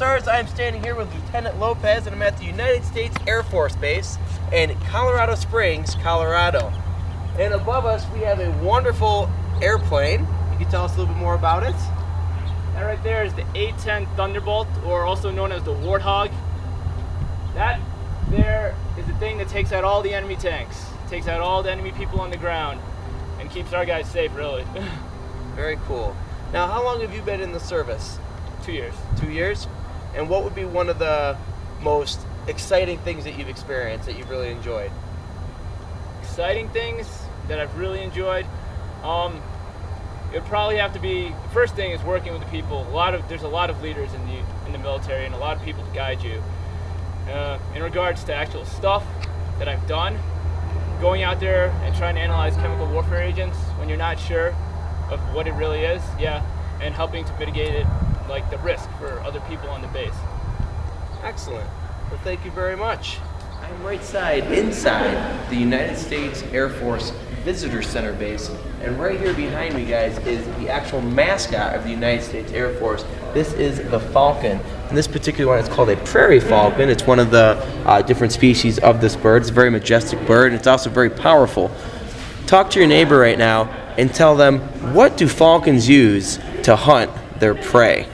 Stars. I'm standing here with Lieutenant Lopez, and I'm at the United States Air Force Base in Colorado Springs, Colorado. And above us, we have a wonderful airplane. You can tell us a little bit more about it. That right there is the A-10 Thunderbolt, or also known as the Warthog. That there is the thing that takes out all the enemy tanks, takes out all the enemy people on the ground, and keeps our guys safe, really. Very cool. Now, how long have you been in the service? 2 years. 2 years? And what would be one of the most exciting things that you've experienced that you've really enjoyed? Exciting things that I've really enjoyed? It would probably have to be, the first thing is working with the people. There's a lot of leaders in the military and a lot of people to guide you. In regards to actual stuff that I've done, going out there and trying to analyze chemical warfare agents when you're not sure of what it really is, yeah, and helping to mitigate it, like the risk for other people on the base. Excellent. Well, thank you very much. I'm right inside the United States Air Force Visitor Center base, and right here behind me, guys, is the actual mascot of the United States Air Force. This is the Falcon, and this particular one is called a prairie falcon. It's one of the different species of this bird. It's a very majestic bird, and it's also very powerful. Talk to your neighbor right now and tell them, what do falcons use to hunt their prey?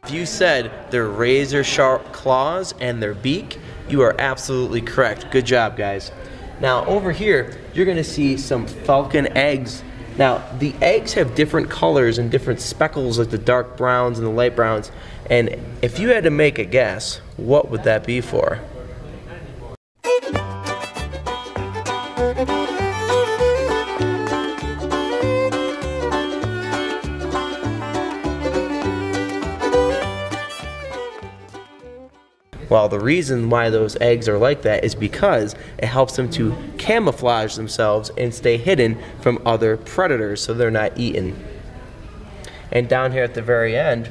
If you said their razor sharp claws and their beak, you are absolutely correct. Good job, guys. Now over here, you're gonna see some falcon eggs. Now the eggs have different colors and different speckles, like the dark browns and the light browns. And if you had to make a guess, what would that be for? Well, the reason why those eggs are like that is because it helps them to camouflage themselves and stay hidden from other predators so they're not eaten. And down here at the very end,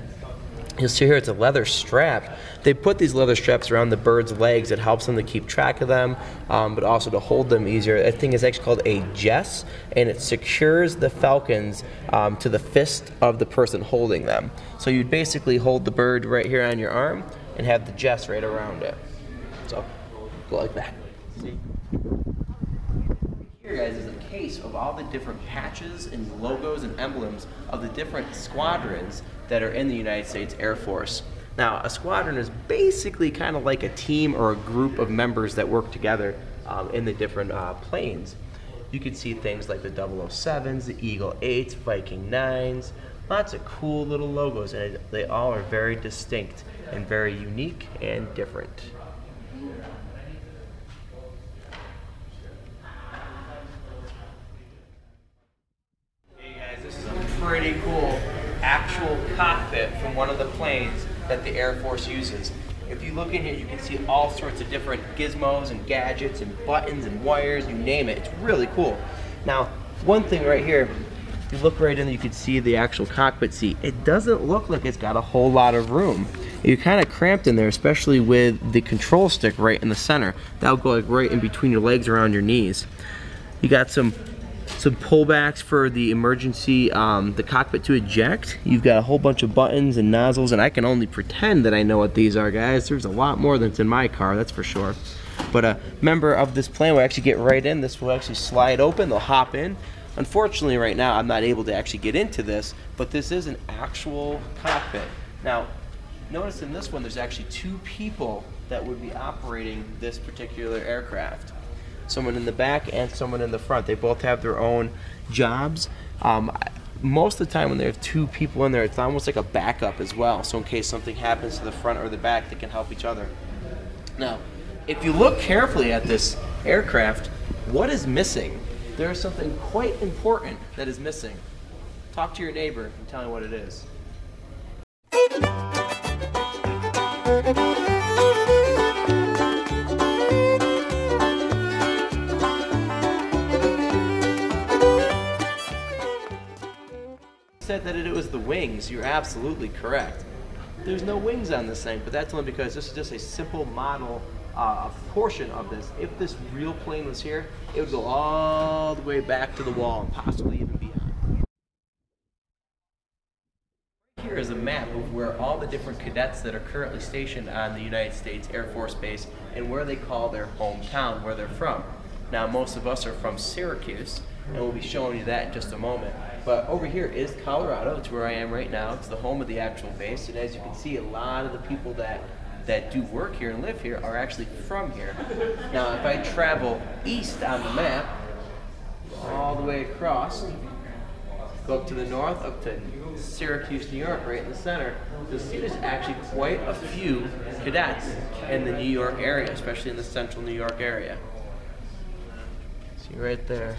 you'll see here it's a leather strap. They put these leather straps around the bird's legs. It helps them to keep track of them, but also to hold them easier. That thing is actually called a jess, and it secures the falcons to the fist of the person holding them. So you'd basically hold the bird right here on your arm and have the jess right around it. So go like that. See? Here, guys, is a case of all the different patches and logos and emblems of the different squadrons that are in the United States Air Force. Now, a squadron is basically kind of like a team or a group of members that work together in the different planes. You can see things like the 007s, the Eagle 8s, Viking 9s, lots of cool little logos, and they all are very distinct and very unique and different. Hey guys, this is a pretty cool actual cockpit from one of the planes that the Air Force uses. If you look in here, you can see all sorts of different gizmos and gadgets and buttons and wires, you name it. It's really cool. Now, one thing right here, if you look right in there, you can see the actual cockpit seat. It doesn't look like it's got a whole lot of room. You're kind of cramped in there, especially with the control stick right in the center. That'll go like right in between your legs, around your knees. You got some pullbacks for the emergency, the cockpit to eject. You've got a whole bunch of buttons and nozzles, and I can only pretend that I know what these are, guys. There's a lot more than's in my car, that's for sure. But a member of this plane will actually get right in. This will actually slide open, they'll hop in. Unfortunately, right now, I'm not able to actually get into this, but this is an actual cockpit. Now, notice in this one, there's actually 2 people that would be operating this particular aircraft. Someone in the back and someone in the front. They both have their own jobs. Most of the time when they have 2 people in there, it's almost like a backup as well. So in case something happens to the front or the back, they can help each other. Now, if you look carefully at this aircraft, what is missing? There is something quite important that is missing. Talk to your neighbor and tell me what it is. Said that it was the wings. You're absolutely correct. there's no wings on this thing, but that's only because this is just a simple model portion of this. If this real plane was here, it would go all the way back to the wall and possibly even beyond. Here is a map of where all the different cadets that are currently stationed on the United States Air Force Base and where they call their hometown, where they're from. Now, most of us are from Syracuse, and we'll be showing you that in just a moment. But over here is Colorado. It's where I am right now. It's the home of the actual base, and as you can see, a lot of the people that do work here and live here are actually from here. Now, if I travel east on the map, all the way across, go up to the north, up to Syracuse, New York, right in the center, you'll see there's actually quite a few cadets in the New York area, especially in the central New York area. See right there.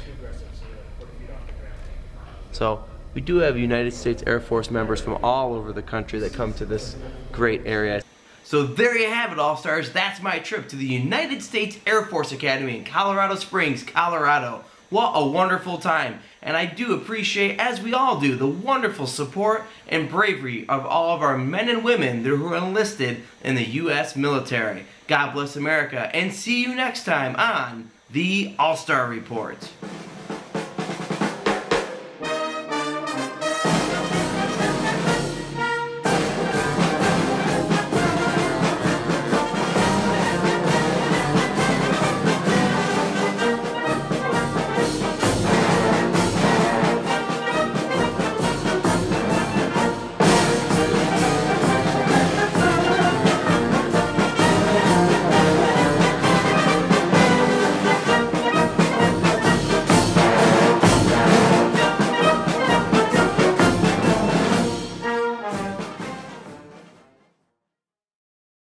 So we do have United States Air Force members from all over the country that come to this great area. So there you have it, All-Stars. That's my trip to the United States Air Force Academy in Colorado Springs, Colorado. What a wonderful time. And I do appreciate, as we all do, the wonderful support and bravery of all of our men and women who are enlisted in the U.S. military. God bless America, and see you next time on the All-Star Report.